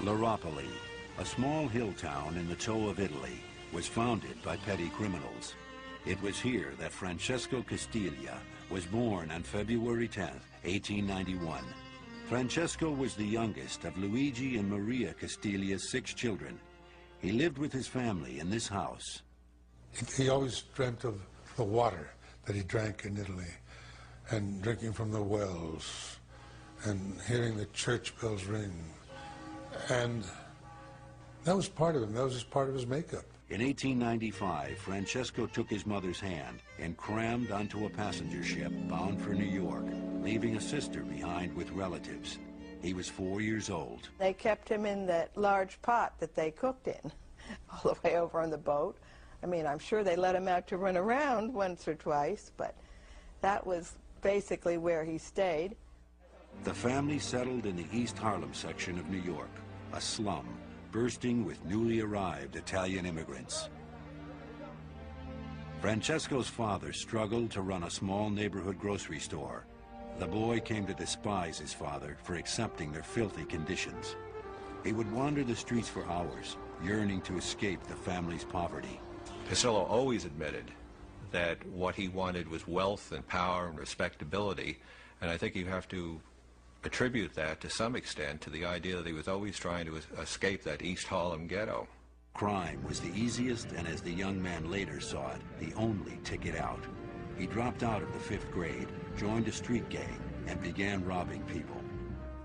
Laropoli, a small hill town in the toe of Italy, was founded by petty criminals. It was here that Francesco Castiglia was born on February 10, 1891. Francesco was the youngest of Luigi and Maria Castiglia's 6 children. He lived with his family in this house. He always dreamt of the water that he drank in Italy, and drinking from the wells, and hearing the church bells ring. And that was part of him. That was just part of his makeup. In 1895, Francesco took his mother's hand and crammed onto a passenger ship bound for New York, leaving a sister behind with relatives. He was 4 years old. They kept him in that large pot that they cooked in all the way over on the boat. I mean, I'm sure they let him out to run around once or twice, but that was basically where he stayed. The family settled in the East Harlem section of New York, a slum bursting with newly arrived Italian immigrants. Francesco's father struggled to run a small neighborhood grocery store. The boy came to despise his father for accepting their filthy conditions. He would wander the streets for hours, yearning to escape the family's poverty. Costello always admitted that what he wanted was wealth and power and respectability, and I think you have to attribute that to some extent to the idea that he was always trying to escape that East Harlem ghetto. Crime was the easiest and, as the young man later saw it, the only ticket out. He dropped out of the 5th grade, joined a street gang, and began robbing people.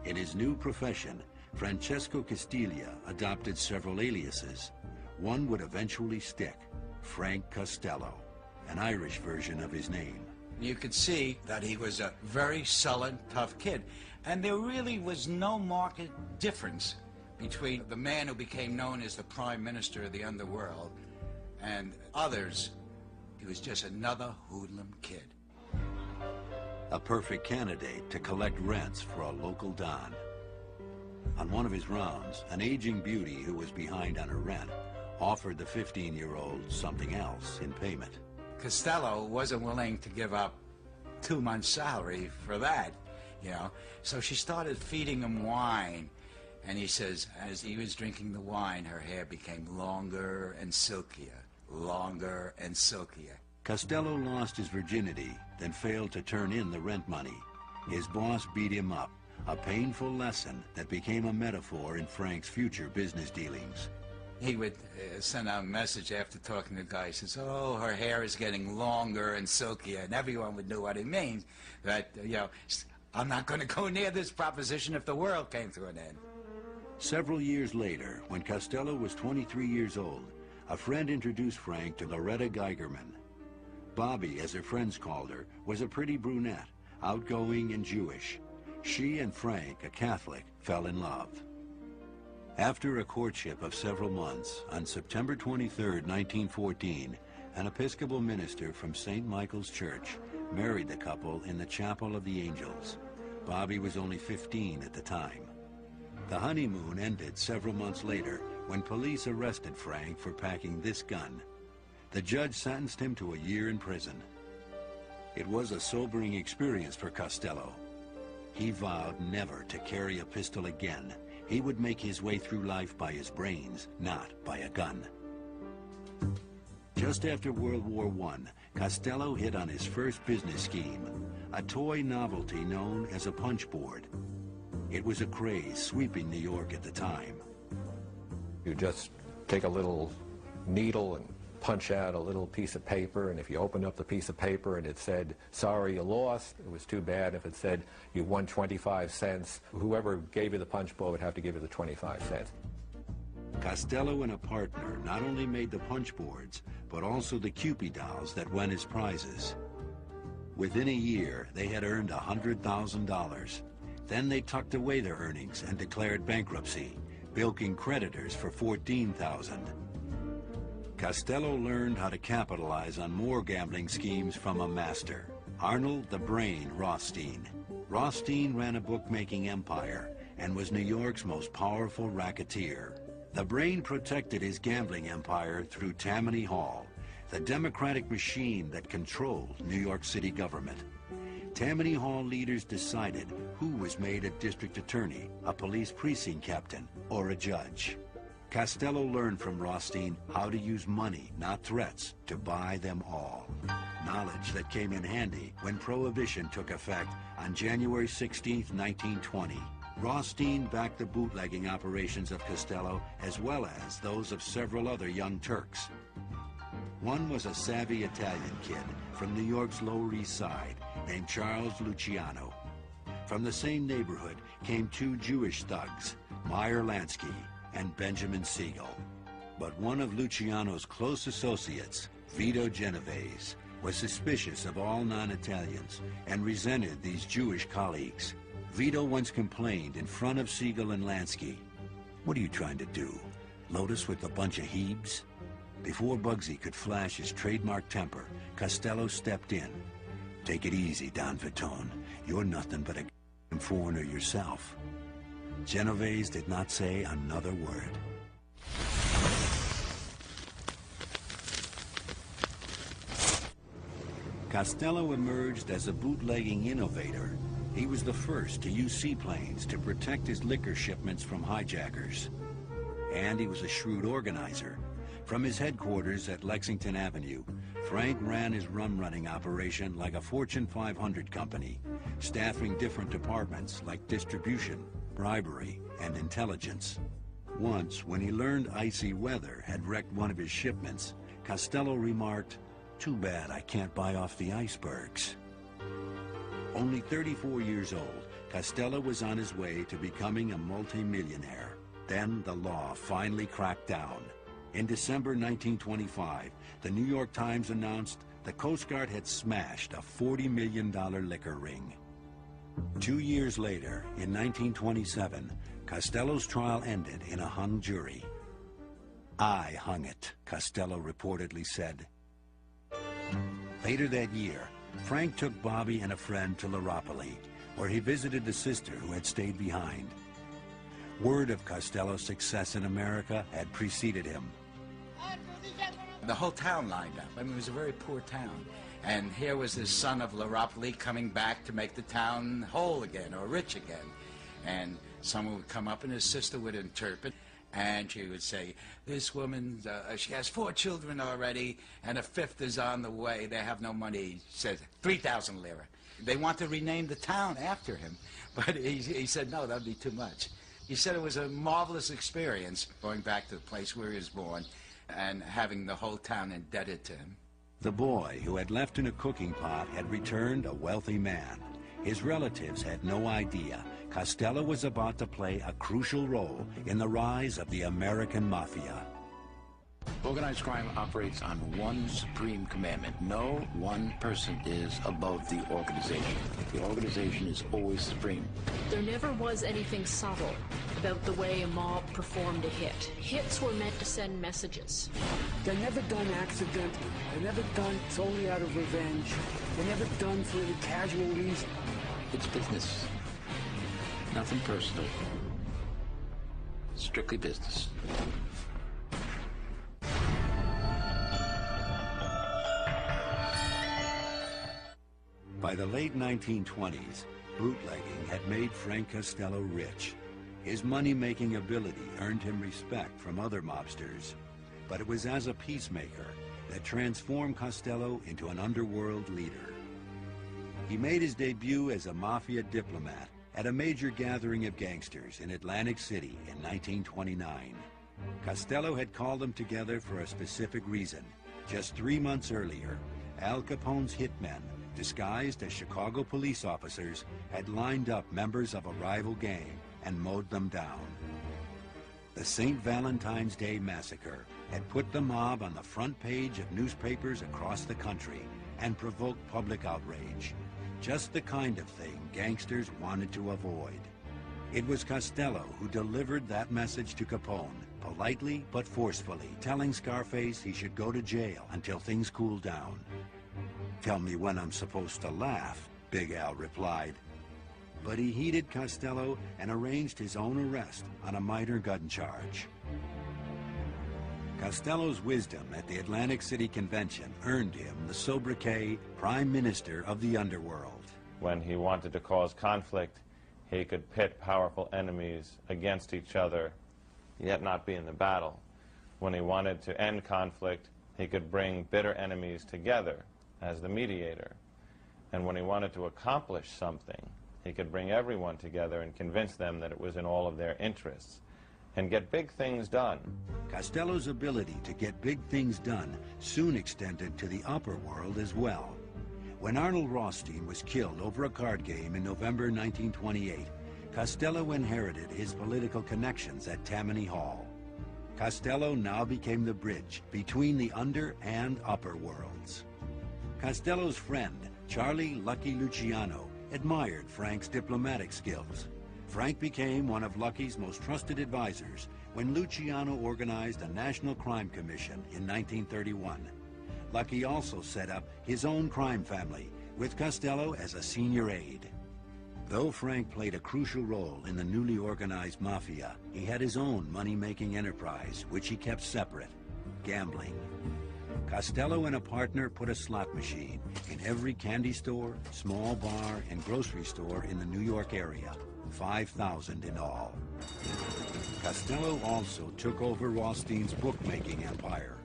In his new profession, Francesco Castiglia adopted several aliases. One would eventually stick: Frank Costello, an Irish version of his name. You could see that he was a very sullen, tough kid. And there really was no marked difference between the man who became known as the Prime Minister of the underworld and others. He was just another hoodlum kid. A perfect candidate to collect rents for a local don. On one of his rounds, an aging beauty who was behind on her rent offered the 15-year-old something else in payment. Costello wasn't willing to give up 2 months' salary for that, you know. So she started feeding him wine. And he says, as he was drinking the wine, her hair became longer and silkier, longer and silkier. Costello lost his virginity, then failed to turn in the rent money. His boss beat him up, a painful lesson that became a metaphor in Frank's future business dealings. He would send out a message after talking to the guy. He says, oh, her hair is getting longer and silkier. And everyone would know what it means. That, you know, I'm not going to go near this proposition if the world came to an end. Several years later, when Costello was 23 years old, a friend introduced Frank to Loretta Geigerman. Bobby, as her friends called her, was a pretty brunette, outgoing and Jewish. She and Frank, a Catholic, fell in love. After a courtship of several months, on September 23, 1914, an Episcopal minister from St. Michael's Church married the couple in the Chapel of the Angels. Bobby was only 15 at the time. The honeymoon ended several months later when police arrested Frank for packing this gun. The judge sentenced him to a year in prison. It was a sobering experience for Costello. He vowed never to carry a pistol again. He would make his way through life by his brains, not by a gun. Just after World War I, Costello hit on his first business scheme, a toy novelty known as a punch board. It was a craze sweeping New York at the time. You just take a little needle and punch out a little piece of paper, and if you opened up the piece of paper and it said, sorry, you lost, it was too bad. If it said you won 25 cents, whoever gave you the punch bowl would have to give you the 25 cents. Costello and a partner not only made the punch boards, but also the Cupid dolls that won as prizes. Within a year, they had earned $100,000. Then they tucked away their earnings and declared bankruptcy, bilking creditors for $14,000. Costello learned how to capitalize on more gambling schemes from a master, Arnold the Brain Rothstein. Rothstein ran a bookmaking empire and was New York's most powerful racketeer. The Brain protected his gambling empire through Tammany Hall, the democratic machine that controlled New York City government. Tammany Hall leaders decided who was made a district attorney, a police precinct captain, or a judge. Costello learned from Rothstein how to use money, not threats, to buy them all. Knowledge that came in handy when Prohibition took effect on January 16, 1920. Rothstein backed the bootlegging operations of Costello as well as those of several other young Turks. One was a savvy Italian kid from New York's Lower East Side named Charles Luciano. From the same neighborhood came two Jewish thugs, Meyer Lansky and Benjamin Siegel. But one of Luciano's close associates, Vito Genovese, was suspicious of all non-Italians and resented these Jewish colleagues. Vito once complained in front of Siegel and Lansky, "What are you trying to do? Load us with a bunch of Hebes?" Before Bugsy could flash his trademark temper, Costello stepped in. "Take it easy, Don Vitone. You're nothing but a foreigner yourself." Genovese did not say another word. Costello emerged as a bootlegging innovator. He was the first to use seaplanes to protect his liquor shipments from hijackers. And he was a shrewd organizer. From his headquarters at Lexington Avenue, Frank ran his rum-running operation like a Fortune 500 company, staffing different departments like distribution, bribery, and intelligence. Once, when he learned icy weather had wrecked one of his shipments, Costello remarked, "Too bad I can't buy off the icebergs." Only 34 years old, Costello was on his way to becoming a multimillionaire. Then the law finally cracked down. In December 1925, the New York Times announced the Coast Guard had smashed a $40 million liquor ring. 2 years later, in 1927, Costello's trial ended in a hung jury. "I hung it," Costello reportedly said. Later that year, Frank took Bobby and a friend to Laropoli, where he visited a sister who had stayed behind. Word of Costello's success in America had preceded him. The whole town lined up. I mean, it was a very poor town. And here was this son of Laropoli coming back to make the town whole again, or rich again. And someone would come up and his sister would interpret, and she would say, "This woman, she has 4 children already, and a 5th is on the way. They have no money." She said, 3,000 lira. They want to rename the town after him. But he said, no, that'd be too much. He said it was a marvelous experience going back to the place where he was born and having the whole town indebted to him. The boy who had left in a cooking pot had returned a wealthy man. His relatives had no idea Costello was about to play a crucial role in the rise of the American Mafia. Organized crime operates on one supreme commandment. No one person is above the organization. The organization is always supreme. There never was anything subtle about the way a mob performed a hit. Hits were meant to send messages. They're never done accidentally. They're never done solely out of revenge. They're never done for any casual reason. It's business. Nothing personal. Strictly business. By the late 1920s, bootlegging had made Frank Costello rich. His money-making ability earned him respect from other mobsters. But it was as a peacemaker that transformed Costello into an underworld leader. He made his debut as a Mafia diplomat at a major gathering of gangsters in Atlantic City in 1929. Costello had called them together for a specific reason. Just 3 months earlier, Al Capone's hitmen, disguised as Chicago police officers, had lined up members of a rival gang and mowed them down. The St. Valentine's Day Massacre had put the mob on the front page of newspapers across the country and provoked public outrage. Just the kind of thing gangsters wanted to avoid. It was Costello who delivered that message to Capone, politely but forcefully, telling Scarface he should go to jail until things cooled down. "Tell me when I'm supposed to laugh," Big Al replied. But he heeded Costello and arranged his own arrest on a minor gun charge. Costello's wisdom at the Atlantic City Convention earned him the sobriquet Prime Minister of the Underworld. When he wanted to cause conflict, he could pit powerful enemies against each other, yet not be in the battle. When he wanted to end conflict, he could bring bitter enemies together as the mediator. And when he wanted to accomplish something, he could bring everyone together and convince them that it was in all of their interests and get big things done. Costello's ability to get big things done soon extended to the upper world as well. When Arnold Rothstein was killed over a card game in November 1928, Costello inherited his political connections at Tammany Hall. Costello now became the bridge between the under and upper worlds. Costello's friend, Charlie Lucky Luciano, admired Frank's diplomatic skills. Frank became one of Lucky's most trusted advisors when Luciano organized a National Crime Commission in 1931. Lucky also set up his own crime family, with Costello as a senior aide. Though Frank played a crucial role in the newly organized Mafia, he had his own money-making enterprise, which he kept separate: gambling. Costello and a partner put a slot machine in every candy store, small bar, and grocery store in the New York area, 5,000 in all. Costello also took over Rothstein's bookmaking empire.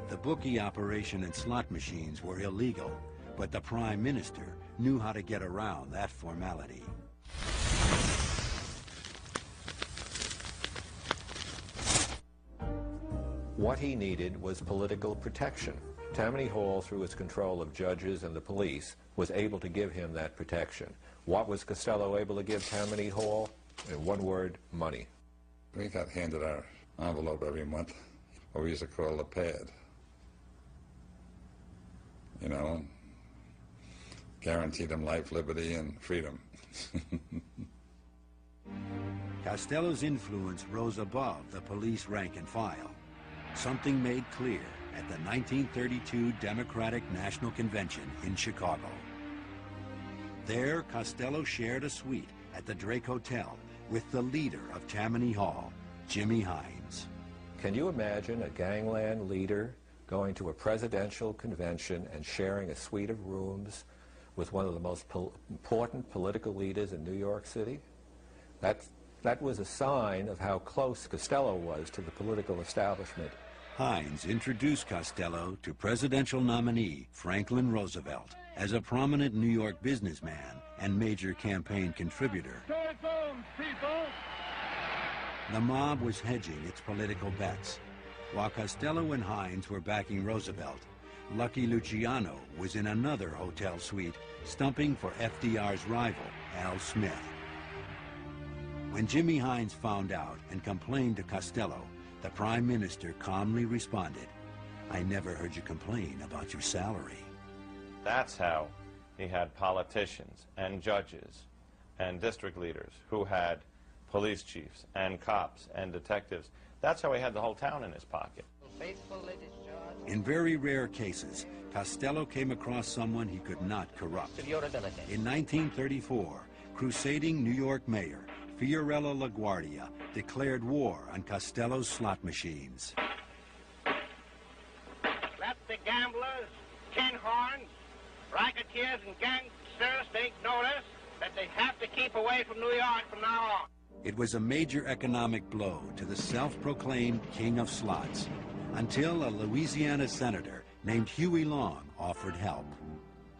The bookie operation and slot machines were illegal, but the Prime Minister knew how to get around that formality. What he needed was political protection. Tammany Hall, through its control of judges and the police, was able to give him that protection. What was Costello able to give Tammany Hall? In one word, money. We got handed our envelope every month, what we used to call the pad. You know, guaranteed them life, liberty, and freedom. Costello's influence rose above the police rank and file. Something made clear at the 1932 Democratic National Convention in Chicago. There, Costello shared a suite at the Drake Hotel with the leader of Tammany Hall, Jimmy Hines. Can you imagine a gangland leader going to a presidential convention and sharing a suite of rooms with one of the most important political leaders in New York City? That was a sign of how close Costello was to the political establishment. Hines introduced Costello to presidential nominee Franklin Roosevelt as a prominent New York businessman and major campaign contributor. The mob was hedging its political bets. While Costello and Hines were backing Roosevelt, Lucky Luciano was in another hotel suite, stumping for FDR's rival, Al Smith. When Jimmy Hines found out and complained to Costello, the Prime Minister calmly responded, "I never heard you complain about your salary." That's how he had politicians and judges and district leaders who had police chiefs and cops and detectives. That's how he had the whole town in his pocket. In very rare cases, Costello came across someone he could not corrupt. In 1934, crusading New York mayor Fiorello LaGuardia declared war on Costello's slot machines. Let the gamblers, tin horns, racketeers, and gangsters take notice that they have to keep away from New York from now on. It was a major economic blow to the self-proclaimed king of slots, until a Louisiana senator named Huey Long offered help.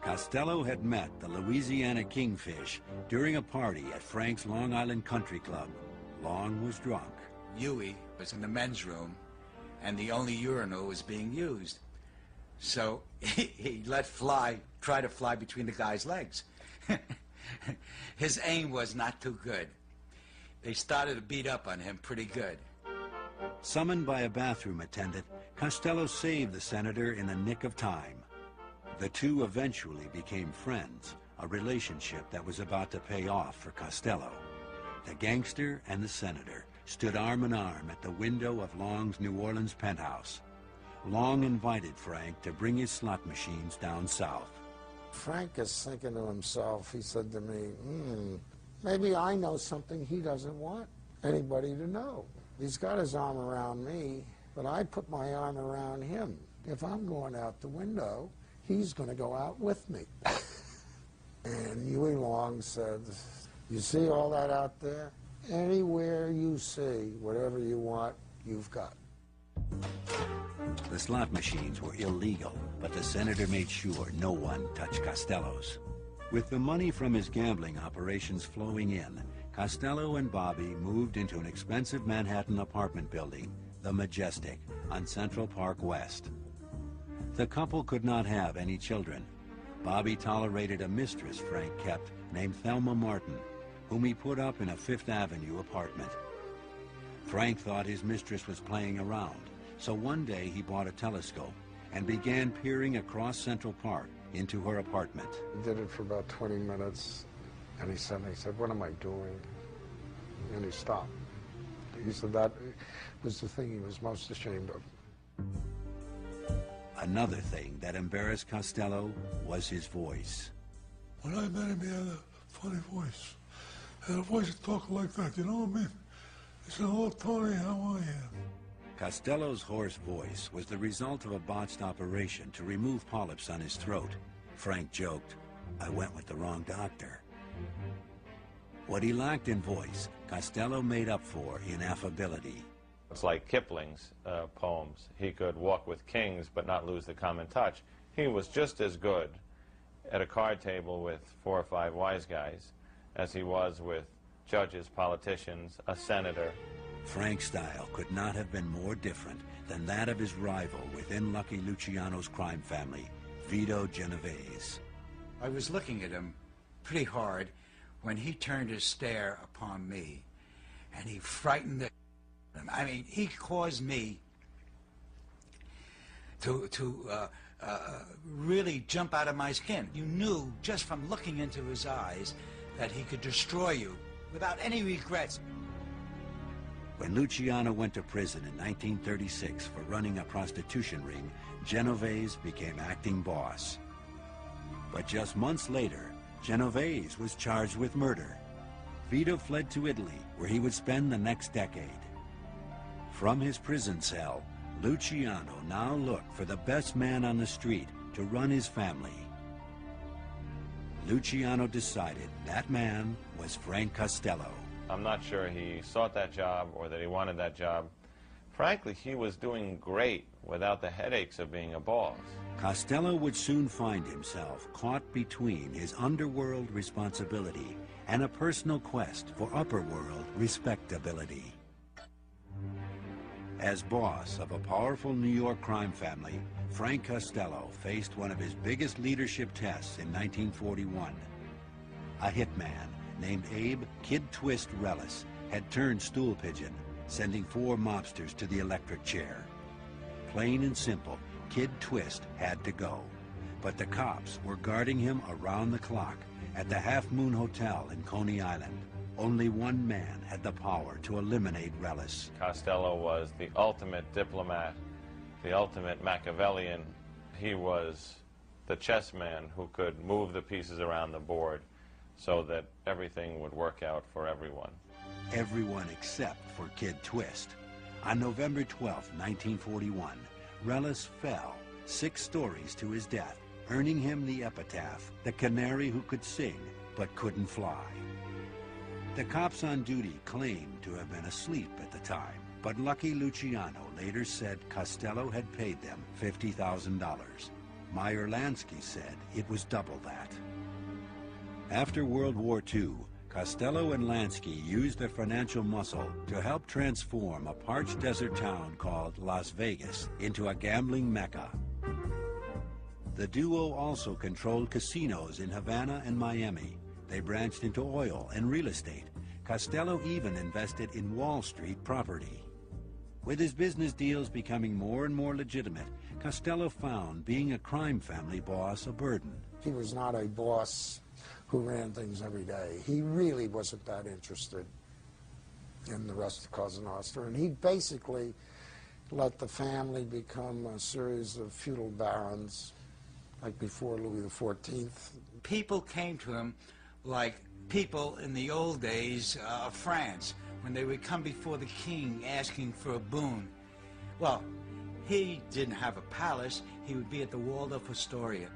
Costello had met the Louisiana Kingfish during a party at Frank's Long Island Country Club. Long was drunk. Huey was in the men's room, and the only urinal was being used. So he try to fly between the guy's legs. His aim was not too good. They started to beat up on him pretty good. Summoned by a bathroom attendant, Costello saved the senator in the nick of time. The two eventually became friends, a relationship that was about to pay off for Costello. The gangster and the senator stood arm in arm at the window of Long's New Orleans penthouse. Long invited Frank to bring his slot machines down south. Frank is thinking to himself, he said to me, maybe I know something he doesn't want anybody to know. He's got his arm around me, but I put my arm around him. If I'm going out the window, he's going to go out with me. And Huey Long said, you see all that out there? Anywhere you see, whatever you want, you've got. The slot machines were illegal, but the senator made sure no one touched Costello's. With the money from his gambling operations flowing in, Costello and Bobby moved into an expensive Manhattan apartment building, the Majestic, on Central Park West. The couple could not have any children. Bobby tolerated a mistress Frank kept named Thelma Martin, whom he put up in a Fifth Avenue apartment. Frank thought his mistress was playing around, so one day he bought a telescope and began peering across Central Park into her apartment. He did it for about 20 minutes, and he said, what am I doing? And he stopped. He said that was the thing he was most ashamed of. Another thing that embarrassed Costello was his voice. When I met him, he had a funny voice. He had a voice that talked like that, you know what I mean? He said, "Hello, Tony, how are you?" Costello's hoarse voice was the result of a botched operation to remove polyps on his throat. Frank joked, "I went with the wrong doctor." What he lacked in voice, Costello made up for in affability. It's like Kipling's poems. He could walk with kings but not lose the common touch. He was just as good at a card table with 4 or 5 wise guys as he was with judges, politicians, a senator. Frank's style could not have been more different than that of his rival within Lucky Luciano's crime family, Vito Genovese. I was looking at him pretty hard when he turned to stare upon me, and he frightened the I mean, he caused me to really jump out of my skin. You knew just from looking into his eyes that he could destroy you without any regrets. When Luciano went to prison in 1936 for running a prostitution ring, Genovese became acting boss. But just months later, Genovese was charged with murder. Vito fled to Italy, where he would spend the next decade. From his prison cell, Luciano now looked for the best man on the street to run his family. Luciano decided that man was Frank Costello. I'm not sure he sought that job or that he wanted that job. Frankly, he was doing great without the headaches of being a boss. Costello would soon find himself caught between his underworld responsibility and a personal quest for upperworld respectability. As boss of a powerful New York crime family, Frank Costello faced one of his biggest leadership tests in 1941. A hitman named Abe Kid Twist Rellis had turned stool pigeon, sending 4 mobsters to the electric chair. Plain and simple, Kid Twist had to go, but the cops were guarding him around the clock at the Half Moon Hotel in Coney Island. Only one man had the power to eliminate Rellis. Costello was the ultimate diplomat, the ultimate Machiavellian. He was the chess man who could move the pieces around the board so that everything would work out for everyone. Everyone except for Kid Twist. On November 12, 1941, Rellis fell 6 stories to his death, earning him the epitaph, the canary who could sing but couldn't fly. The cops on duty claimed to have been asleep at the time, but Lucky Luciano later said Costello had paid them $50,000. Meyer Lansky said it was double that. After World War II, Costello and Lansky used their financial muscle to help transform a parched desert town called Las Vegas into a gambling mecca. The duo also controlled casinos in Havana and Miami. They branched into oil and real estate. Costello even invested in Wall Street property. With his business deals becoming more and more legitimate, Costello found being a crime family boss a burden. He was not a boss who ran things every day. He really wasn't that interested in the rest of Cosa Nostra, and he basically let the family become a series of feudal barons, like before Louis XIV. People came to him like people in the old days of France, when they would come before the king asking for a boon. Well, he didn't have a palace. He would be at the Waldorf Astoria.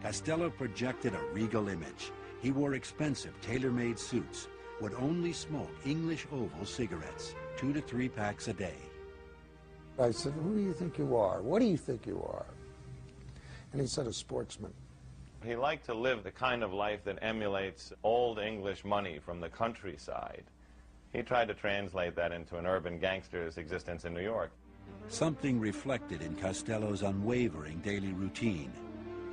Costello projected a regal image. He wore expensive tailor-made suits, would only smoke English Oval cigarettes, 2 to 3 packs a day. I said, who do you think you are? What do you think you are? And he said, a sportsman. He liked to live the kind of life that emulates old English money from the countryside. He tried to translate that into an urban gangster's existence in New York. Something reflected in Costello's unwavering daily routine.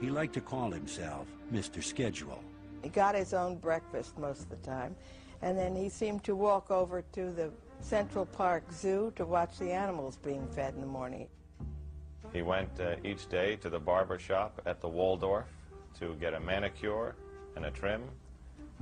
He liked to call himself Mr. Schedule. He got his own breakfast most of the time, and then he seemed to walk over to the Central Park Zoo to watch the animals being fed in the morning. He went each day to the barber shop at the Waldorf to get a manicure and a trim.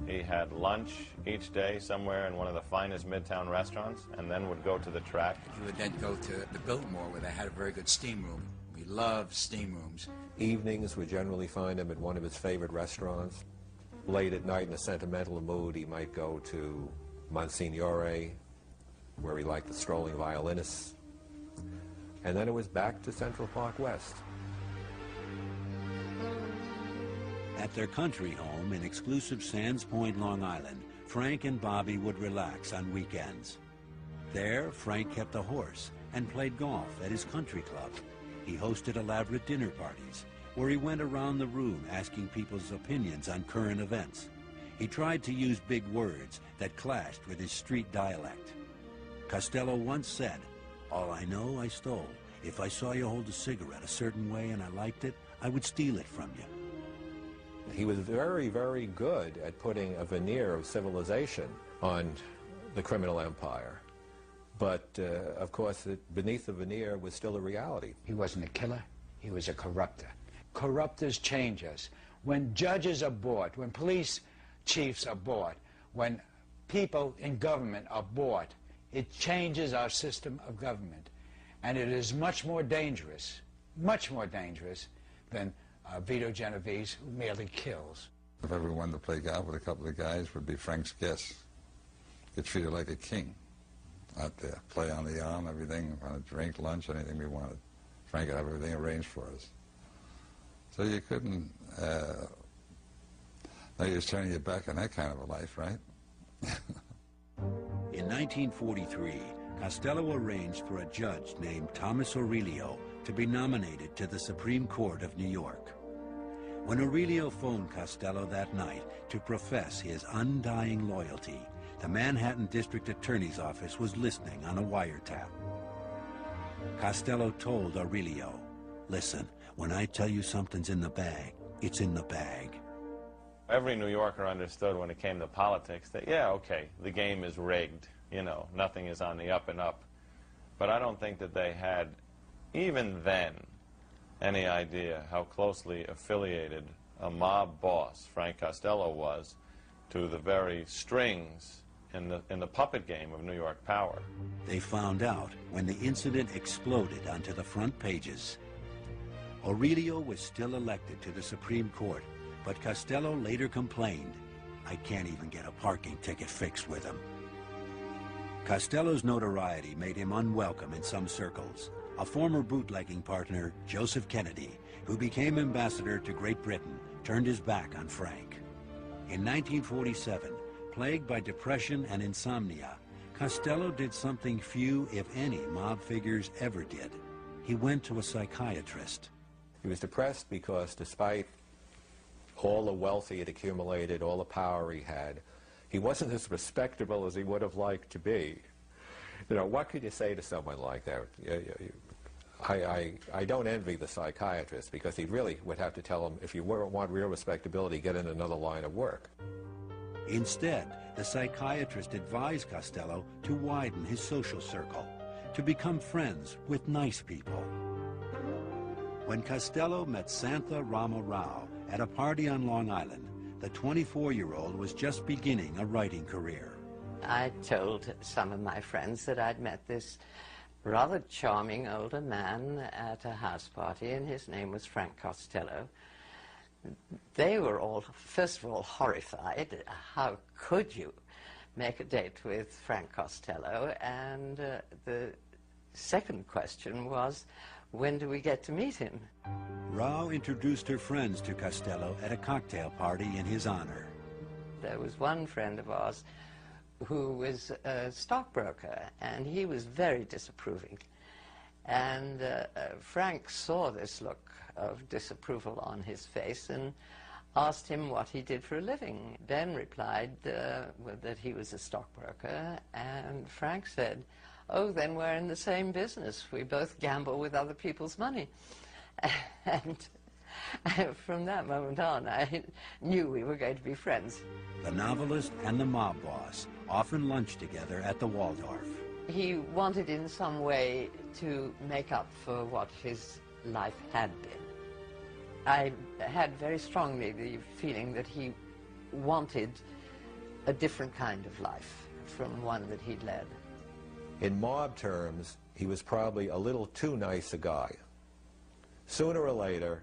He had lunch each day somewhere in one of the finest Midtown restaurants, and then would go to the track. He would then go to the Biltmore, where they had a very good steam room. We loved steam rooms. Evenings would generally find him at one of his favorite restaurants. Late at night, in a sentimental mood, he might go to Monsignore, where he liked the strolling violinists. And then it was back to Central Park West. At their country home in exclusive Sands Point, Long Island, Frank and Bobby would relax on weekends. There, Frank kept a horse and played golf at his country club. He hosted elaborate dinner parties, where he went around the room asking people's opinions on current events. He tried to use big words that clashed with his street dialect. Costello once said, "All I know, I stole. If I saw you hold a cigarette a certain way and I liked it, I would steal it from you." He was very, very good at putting a veneer of civilization on the criminal empire. But, of course, beneath the veneer was still a reality. He wasn't a killer. He was a corrupter. Corruptors change us. When judges are bought, when police chiefs are bought, when people in government are bought, it changes our system of government. And it is much more dangerous than Vito Genovese, who merely kills. If ever wanted to play golf with a couple of guys, would be Frank's guest. Get treated like a king out there. Play on the arm, everything, want to drink, lunch, anything we wanted. Frank would have everything arranged for us. So you couldn't, now you're turning your back on that kind of a life, right? In 1943, Costello arranged for a judge named Thomas Aurelio to be nominated to the Supreme Court of New York. When Aurelio phoned Costello that night to profess his undying loyalty, the Manhattan District Attorney's Office was listening on a wiretap. Costello told Aurelio, "Listen, when I tell you something's in the bag, it's in the bag." Every New Yorker understood when it came to politics that, yeah, okay, the game is rigged. You know, nothing is on the up and up. But I don't think that they had, even then, any idea how closely affiliated a mob boss, Frank Costello, was to the very strings in the puppet game of New York power. They found out when the incident exploded onto the front pages. Aurelio was still elected to the Supreme Court, but Costello later complained, "I can't even get a parking ticket fixed with him." Costello's notoriety made him unwelcome in some circles. A former bootlegging partner, Joseph Kennedy, who became ambassador to Great Britain, turned his back on Frank. In 1947, plagued by depression and insomnia, Costello did something few, if any, mob figures ever did. He went to a psychiatrist. He was depressed because despite all the wealth he had accumulated, all the power he had, he wasn't as respectable as he would have liked to be. You know, what could you say to someone like that? I don't envy the psychiatrist, because he really would have to tell him, if you want real respectability, get in another line of work. Instead, the psychiatrist advised Costello to widen his social circle, to become friends with nice people. When Costello met Santha Rama Rao at a party on Long Island, the 24-year-old was just beginning a writing career. I told some of my friends that I'd met this rather charming older man at a house party, and his name was Frank Costello. They were all, first of all, horrified. How could you make a date with Frank Costello? And the second question was, when do we get to meet him? Rao introduced her friends to Costello at a cocktail party in his honor. There was one friend of ours who was a stockbroker, and he was very disapproving. And Frank saw this look of disapproval on his face and asked him what he did for a living. Ben replied that he was a stockbroker, and Frank said, "Oh, then we're in the same business. We both gamble with other people's money." And from that moment on, I knew we were going to be friends. The novelist and the mob boss often lunched together at the Waldorf. He wanted in some way to make up for what his life had been. I had very strongly the feeling that he wanted a different kind of life from one that he'd led. In mob terms, he was probably a little too nice a guy. Sooner or later,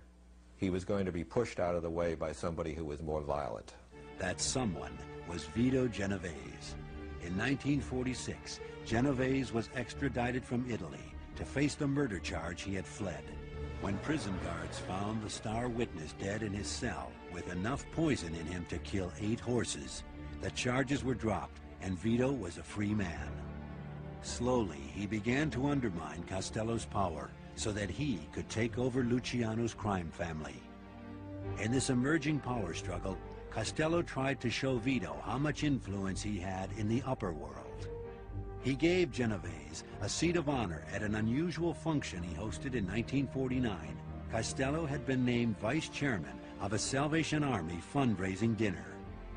he was going to be pushed out of the way by somebody who was more violent. That someone was Vito Genovese. In 1946, Genovese was extradited from Italy to face the murder charge he had fled. When prison guards found the star witness dead in his cell with enough poison in him to kill 8 horses, the charges were dropped and Vito was a free man. Slowly, he began to undermine Costello's power so that he could take over Luciano's crime family. In this emerging power struggle, Costello tried to show Vito how much influence he had in the upper world. He gave Genovese a seat of honor at an unusual function he hosted in 1949. Costello had been named vice chairman of a Salvation Army fundraising dinner.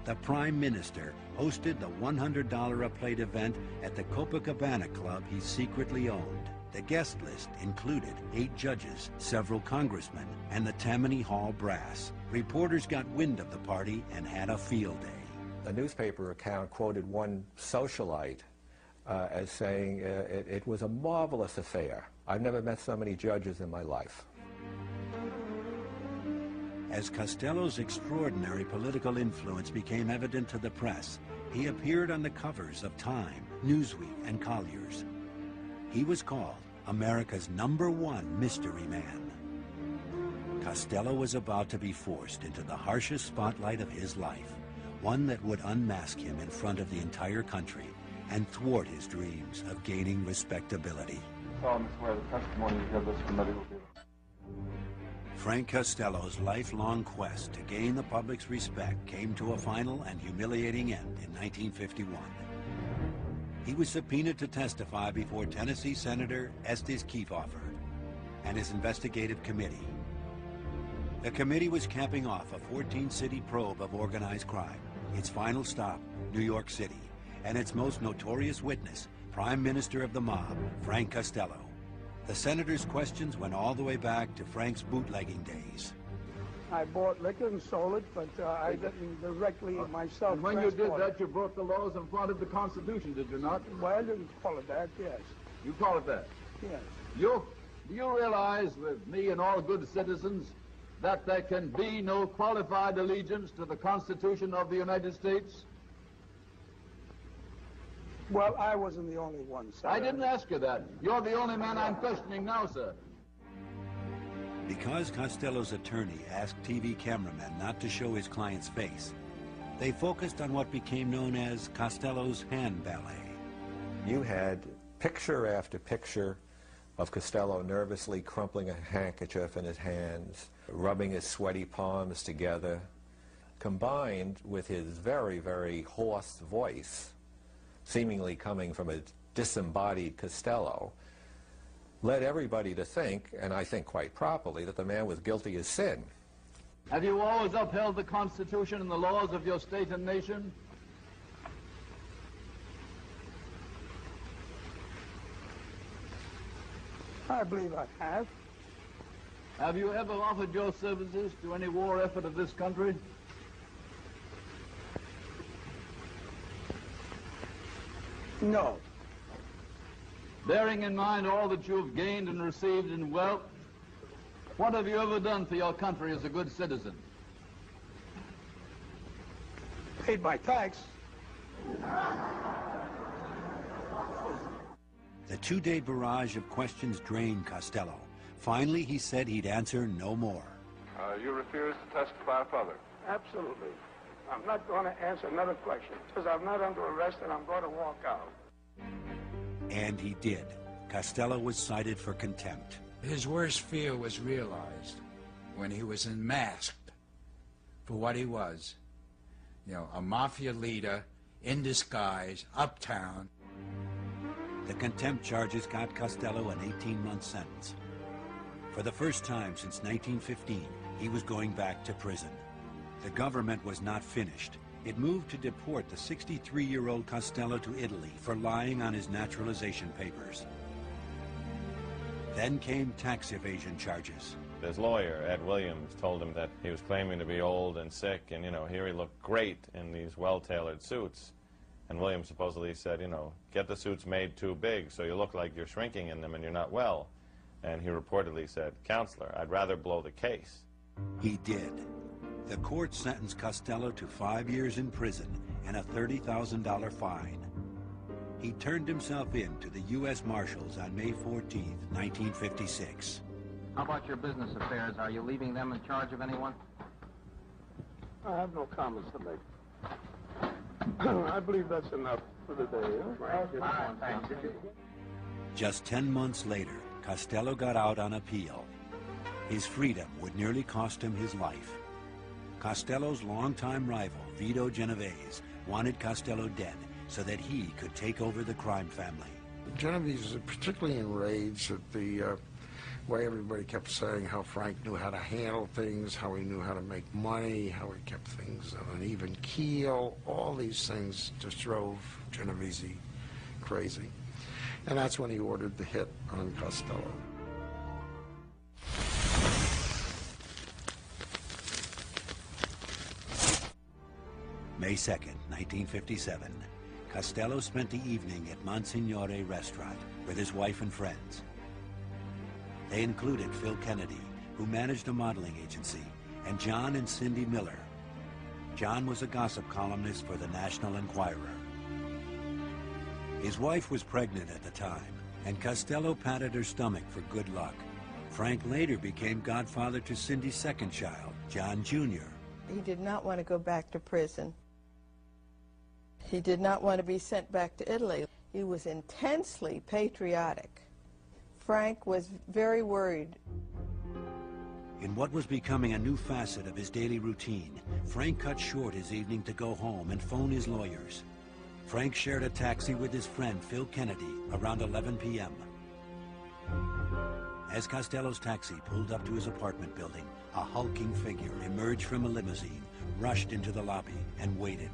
The Prime Minister hosted the $100 a plate event at the Copacabana Club he secretly owned. The guest list included 8 judges, several congressmen, and the Tammany Hall brass. Reporters got wind of the party and had a field day. A newspaper account quoted one socialite as saying it was a marvelous affair. I've never met so many judges in my life. As Costello's extraordinary political influence became evident to the press, he appeared on the covers of Time, Newsweek, and Collier's. He was called America's #1 mystery man. Costello was about to be forced into the harshest spotlight of his life, one that would unmask him in front of the entire country and thwart his dreams of gaining respectability. Solemnly swear the testimony you give this committee will be Frank Costello's lifelong quest to gain the public's respect came to a final and humiliating end in 1951. He was subpoenaed to testify before Tennessee Senator Estes Kefauver and his investigative committee. The committee was capping off a 14-city probe of organized crime. Its final stop, New York City, and its most notorious witness, Prime Minister of the mob, Frank Costello. The senator's questions went all the way back to Frank's bootlegging days. I bought liquor and sold it, but I didn't directly myself. And when you did that, you broke the laws and flaunted the Constitution, did you not? Well, I didn't call it that, yes. You call it that? Yes. Do you realize, with me and all good citizens, that there can be no qualified allegiance to the Constitution of the United States? Well, I wasn't the only one, sir. I didn't ask you that. You're the only man I'm questioning now, sir. Because Costello's attorney asked TV cameramen not to show his client's face, they focused on what became known as Costello's hand ballet. You had picture after picture of Costello nervously crumpling a handkerchief in his hands, rubbing his sweaty palms together, combined with his very, very hoarse voice, seemingly coming from a disembodied Costello, led everybody to think, and I think quite properly, that the man was guilty as sin. Have you always upheld the Constitution and the laws of your state and nation? I believe I have. Have you ever offered your services to any war effort of this country? No. Bearing in mind all that you have gained and received in wealth, what have you ever done for your country as a good citizen? Paid my tax. The 2-day barrage of questions drained Costello, Finally, he said he'd answer no more. You refuse to testify further? Absolutely. I'm not going to answer another question because I'm not under arrest and I'm going to walk out. And he did. Costello was cited for contempt. His worst fear was realized when he was unmasked for what he was. You know, a mafia leader in disguise, uptown. The contempt charges got Costello an 18-month sentence. For the first time since 1915, he was going back to prison. The government was not finished. It moved to deport the 63-year-old Costello to Italy for lying on his naturalization papers. Then came tax evasion charges. His lawyer, Ed Williams, told him that he was claiming to be old and sick, and, you know, here he looked great in these well-tailored suits. And Williams supposedly said, you know, get the suits made too big so you look like you're shrinking in them and you're not well. And he reportedly said, "Counselor, I'd rather blow the case." He did. The court sentenced Costello to 5 years in prison and a $30,000 fine. He turned himself in to the U.S. Marshals on May 14, 1956. How about your business affairs? Are you leaving them in charge of anyone? I have no comments to make. I believe that's enough for the day. Huh? Thanks. Just 10 months later, Costello got out on appeal. His freedom would nearly cost him his life. Costello's longtime rival, Vito Genovese, wanted Costello dead so that he could take over the crime family. Genovese was particularly enraged at the way everybody kept saying how Frank knew how to handle things, how he knew how to make money, how he kept things on an even keel. All these things just drove Genovese crazy. And that's when he ordered the hit on Costello. May 2nd, 1957. Costello spent the evening at Monsignore restaurant with his wife and friends. They included Phil Kennedy, who managed a modeling agency, and John and Cindy Miller. John was a gossip columnist for the National Enquirer. His wife was pregnant at the time, and Costello patted her stomach for good luck. Frank later became godfather to Cindy's second child, John Jr. He did not want to go back to prison. He did not want to be sent back to Italy. He was intensely patriotic. Frank was very worried. In what was becoming a new facet of his daily routine, Frank cut short his evening to go home and phone his lawyers. Frank shared a taxi with his friend Phil Kennedy around 11 p.m. As Costello's taxi pulled up to his apartment building, a hulking figure emerged from a limousine, rushed into the lobby, and waited.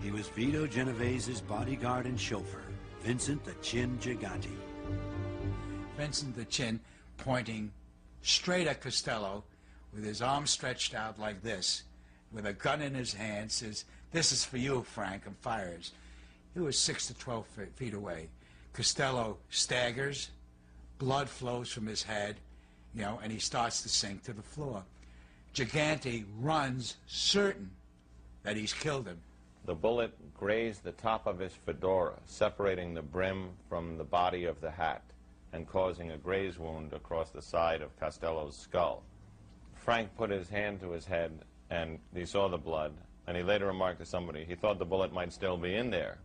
He was Vito Genovese's bodyguard and chauffeur, Vincent the Chin Gigante. Vincent the Chin pointing straight at Costello with his arm stretched out like this, with a gun in his hand, says, "This is for you, Frank," and fires. He was 6 to 12 feet away. Costello staggers, blood flows from his head, and he starts to sink to the floor. Gigante runs, certain that he's killed him. The bullet grazed the top of his fedora, separating the brim from the body of the hat and causing a graze wound across the side of Costello's skull. Frank put his hand to his head, and he saw the blood, and he later remarked to somebody he thought the bullet might still be in there.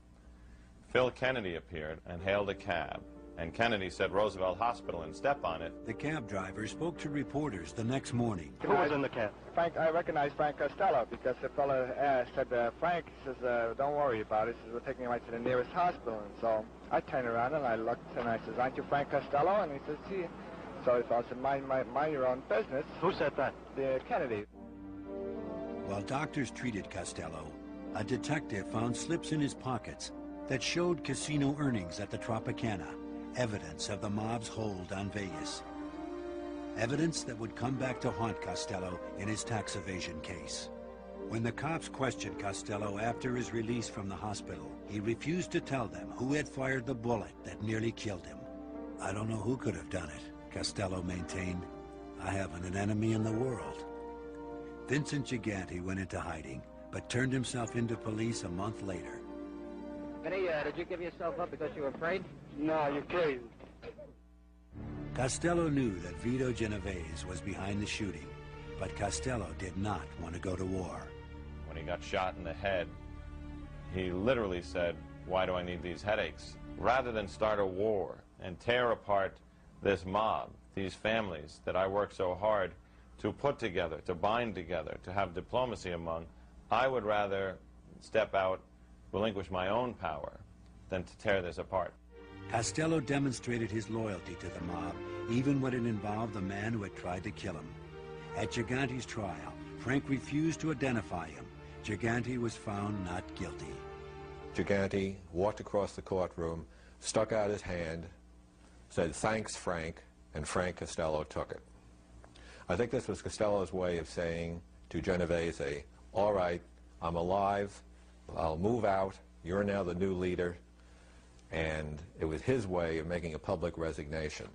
Phil Kennedy appeared and hailed a cab, and Kennedy said Roosevelt Hospital and step on it. The cab driver spoke to reporters the next morning. Who was in the cab? Frank, I recognized Frank Costello because the fellow said, Frank, he says, don't worry about it. He says, we're taking him right to the nearest hospital. And so I turned around and I looked and I says, aren't you Frank Costello? And he says, yeah. So I said, mind your own business. Who said that? The Kennedy. While doctors treated Costello, a detective found slips in his pockets that showed casino earnings at the Tropicana, evidence of the mob's hold on Vegas. Evidence that would come back to haunt Costello in his tax evasion case. When the cops questioned Costello after his release from the hospital, he refused to tell them who had fired the bullet that nearly killed him. "I don't know who could have done it," Costello maintained. "I haven't an enemy in the world." Vincent Gigante went into hiding, but turned himself into police a month later. Vinny, did you give yourself up because you were afraid? No, you're crazy. Costello knew that Vito Genovese was behind the shooting, but Costello did not want to go to war. When he got shot in the head, he literally said, "Why do I need these headaches?" Rather than start a war and tear apart this mob, these families that I worked so hard to put together, to bind together, to have diplomacy among, I would rather step out, relinquish my own power, than to tear this apart. Costello demonstrated his loyalty to the mob, even when it involved the man who had tried to kill him. At Giganti's trial, Frank refused to identify him. Giganti was found not guilty. Giganti walked across the courtroom, stuck out his hand, said, "Thanks, Frank," and Frank Costello took it. I think this was Costello's way of saying to Genovese, "All right, I'm alive, I'll move out, you're now the new leader," and it was his way of making a public resignation.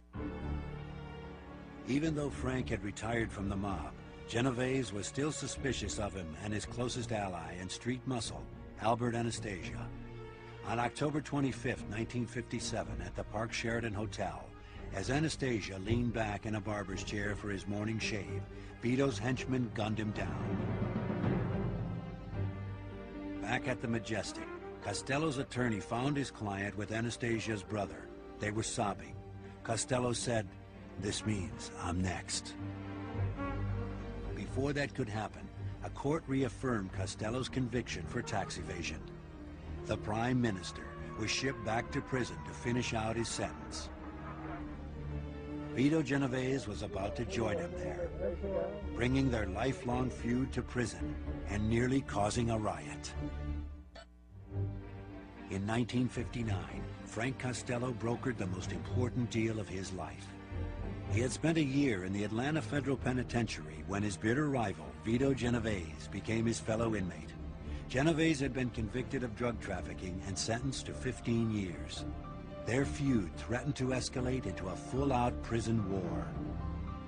Even though Frank had retired from the mob, Genovese was still suspicious of him and his closest ally and street muscle, Albert Anastasia. On October 25, 1957, at the Park Sheraton Hotel, as Anastasia leaned back in a barber's chair for his morning shave, Vito's henchmen gunned him down. Back at the Majestic, Costello's attorney found his client with Anastasia's brother. They were sobbing. Costello said, "This means I'm next." Before that could happen, a court reaffirmed Costello's conviction for tax evasion. The Prime Minister was shipped back to prison to finish out his sentence. Vito Genovese was about to join him there, bringing their lifelong feud to prison and nearly causing a riot. In 1959, Frank Costello brokered the most important deal of his life. He had spent a year in the Atlanta Federal Penitentiary when his bitter rival, Vito Genovese, became his fellow inmate. Genovese had been convicted of drug trafficking and sentenced to 15 years. Their feud threatened to escalate into a full-out prison war.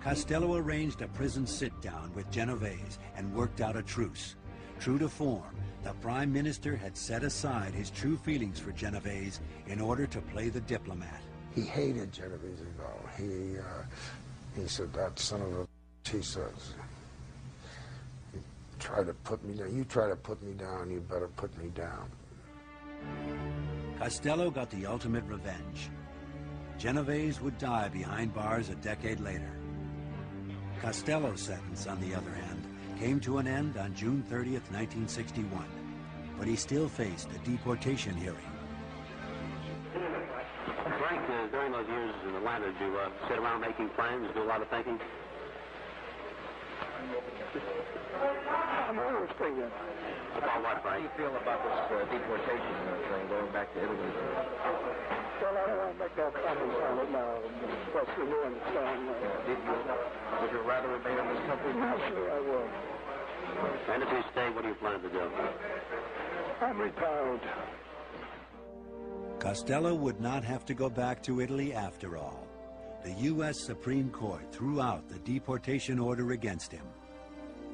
Costello arranged a prison sit-down with Genovese and worked out a truce. True to form, the Prime Minister had set aside his true feelings for Genovese in order to play the diplomat. He hated Genovese, though. He said, "That son of a," he says. "He tried to put me down. You try to put me down, you better put me down." Costello got the ultimate revenge. Genovese would die behind bars a decade later. Costello's sentence, on the other hand, came to an end on June 30th, 1961, but he still faced a deportation hearing. Frank, during those years in Atlanta, did you sit around making plans, do a lot of thinking? I'm always thinking. About what, Frank? How do you feel about this deportation thing, going back to Italy? Well, I don't want to make no comments on it now, especially you understand. Would you rather remain in this country? Naturally, I would. And if you stay, what do you plan to do? I'm retired. Costello would not have to go back to Italy after all. The U.S. Supreme Court threw out the deportation order against him.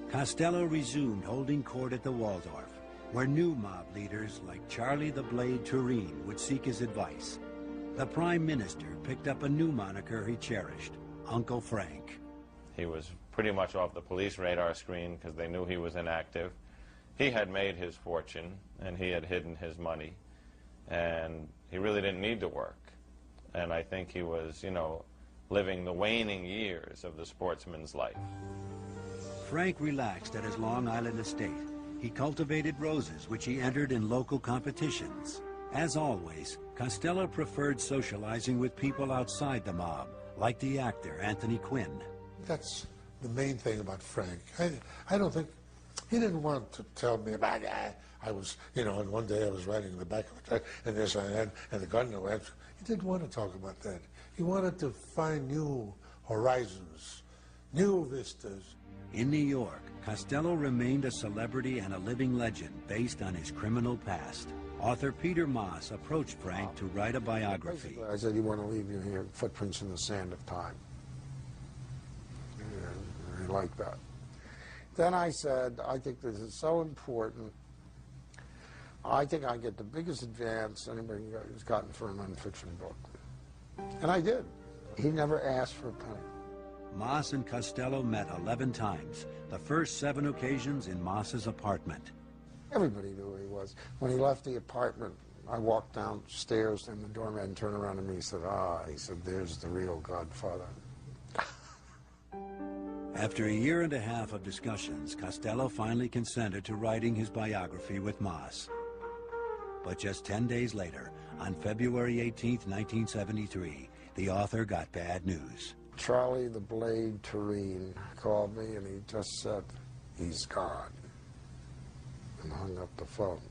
Costello resumed holding court at the Waldorf, where new mob leaders like Charlie the Blade Tureen would seek his advice. The Prime Minister picked up a new moniker he cherished, Uncle Frank. He was pretty much off the police radar screen because they knew he was inactive. He had made his fortune, and he had hidden his money, and he really didn't need to work. And I think he was, living the waning years of the sportsman's life. Frank relaxed at his Long Island estate. He cultivated roses, which he entered in local competitions. As always, Costello preferred socializing with people outside the mob, like the actor Anthony Quinn. That's the main thing about Frank. I don't think, he didn't want to tell me about I was, and one day I was riding in the back of the truck, and this and the gun went. He didn't want to talk about that. He wanted to find new horizons, new vistas. In New York, Costello remained a celebrity and a living legend based on his criminal past. Author Peter Moss approached Frank to write a biography. I said, "You want to leave you here, footprints in the sand of time." He liked that. Then I said, "I think this is so important. I think I get the biggest advance anybody has gotten for a nonfiction book." And I did. He never asked for a penny. Moss and Costello met 11 times, the first 7 occasions in Moss's apartment. Everybody knew who he was. When he left the apartment, I walked downstairs and the doorman turned around to me and said, he said, there's the real Godfather. After a year and a half of discussions, Costello finally consented to writing his biography with Moss. But just 10 days later, on February 18, 1973, the author got bad news. Charlie the Blade Tureen called me and he just said, he's gone, and hung up the phone.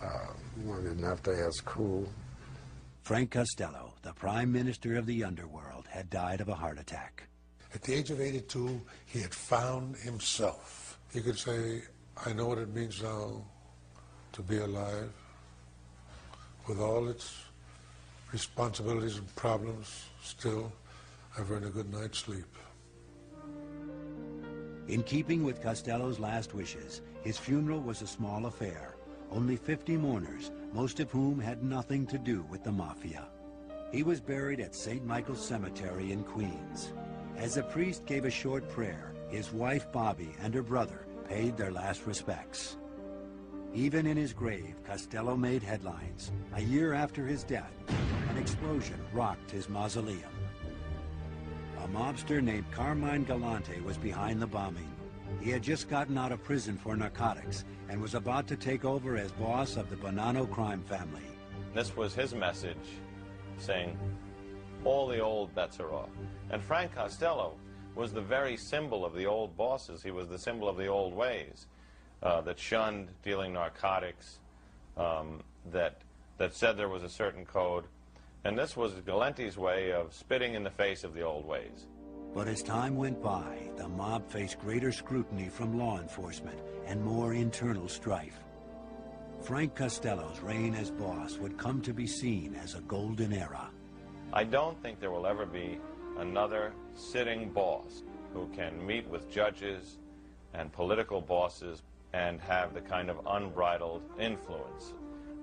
I didn't have to ask who. Frank Costello, the Prime Minister of the underworld, had died of a heart attack. At the age of 82, he had found himself. He could say, I know what it means now to be alive, with all its responsibilities and problems. Still, I've earned a good night's sleep. In keeping with Costello's last wishes, his funeral was a small affair. Only 50 mourners, most of whom had nothing to do with the Mafia. He was buried at St. Michael's Cemetery in Queens. As the priest gave a short prayer, his wife Bobby and her brother paid their last respects. Even in his grave, Costello made headlines. A year after his death, an explosion rocked his mausoleum. A mobster named Carmine Galante was behind the bombing. He had just gotten out of prison for narcotics and was about to take over as boss of the Bonanno crime family. This was his message, saying, all the old bets are off. And Frank Costello was the very symbol of the old bosses. He was the symbol of the old ways that shunned dealing narcotics, that said there was a certain code. And this was Galante's way of spitting in the face of the old ways. But as time went by, the mob faced greater scrutiny from law enforcement and more internal strife. Frank Costello's reign as boss would come to be seen as a golden era. I don't think there will ever be another sitting boss who can meet with judges and political bosses and have the kind of unbridled influence.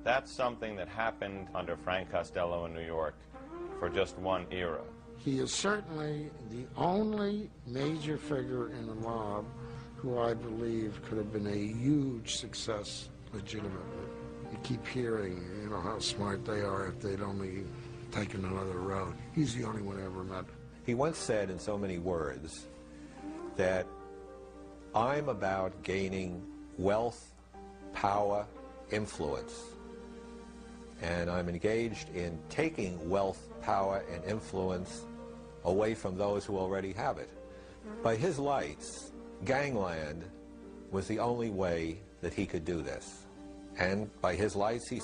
That's something that happened under Frank Costello in New York for just one era. He is certainly the only major figure in the mob who I believe could have been a huge success legitimately. You keep hearing, how smart they are if they'd only taken another road. He's the only one I ever met. He once said in so many words that I'm about gaining wealth, power, influence. And I'm engaged in taking wealth, power, and influence away from those who already have it. By his lights, gangland was the only way that he could do this. And by his lights, he